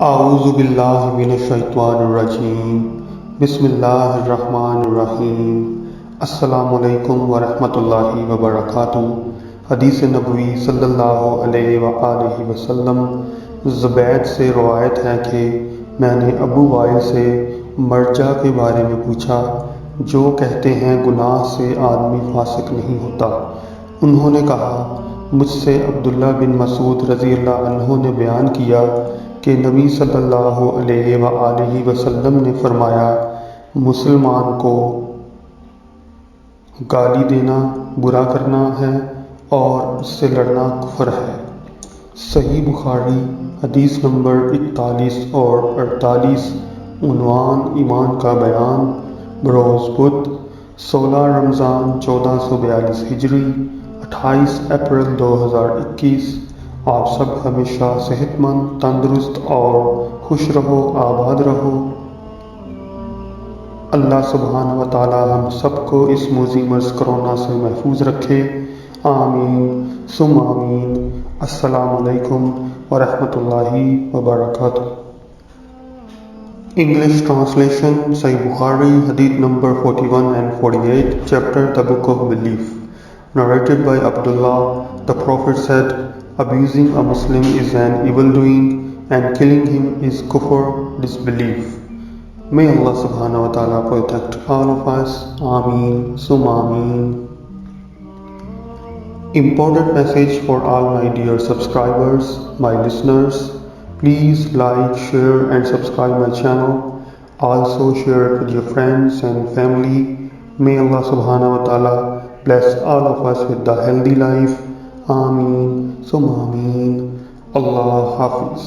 اعوذ باللہ من الشیطان الرجیم بسم اللہ الرحمن الرحیم السلام علیکم ورحمۃ اللہ وبرکاتہ۔ حدیث نبوی صلی اللہ علیہ وآلہ وسلم زبید سے روایت ہے کہ میں نے ابو وائل سے مرجع کے بارے میں پوچھا جو کہتے ہیں گناہ سے آدمی فاسق نہیں ہوتا۔ انہوں نے کہا مجھ سے عبداللہ بن مسعود رضی اللہ عنہ نے بیان کیا کہ نبی صلی اللہ علیہ وآلہ وسلم نے فرمایا مسلمان کو گالی دینا برا کرنا ہے اور اس سے لڑنا کفر ہے۔ صحیح بخاری حدیث نمبر 41 اور 48۔ عنوان ایمان کا بیان۔ بروز بدھ 16 رمضان 1442 ہجری 28 اپریل 2021۔ آپ سب ہمیشہ صحت مند، تندرست اور خوش رہو، آباد رہو۔ اللہ سبحانہ و تعالی ہم سب کو اس موذی مرض کرونا سے محفوظ رکھے، آمین ثم آمین۔ السلام علیکم ورحمۃ اللہ وبرکاتہ۔ English translation Sahih Bukhari Hadith number 41 and 48 Chapter The Book of Belief Narrated by Abdullah, the Prophet said, abusing a Muslim is an evil doing and killing him is kufr, disbelief. May Allah subhanahu wa ta'ala protect all of us. Ameen summa ameen. Important message for all my dear subscribers, my listeners. Please like, share and subscribe my channel. Also share it with your friends and family. May Allah subhanahu wa ta'ala bless all of us with the healthy life. Ameen summa ameen. Allah Hafiz.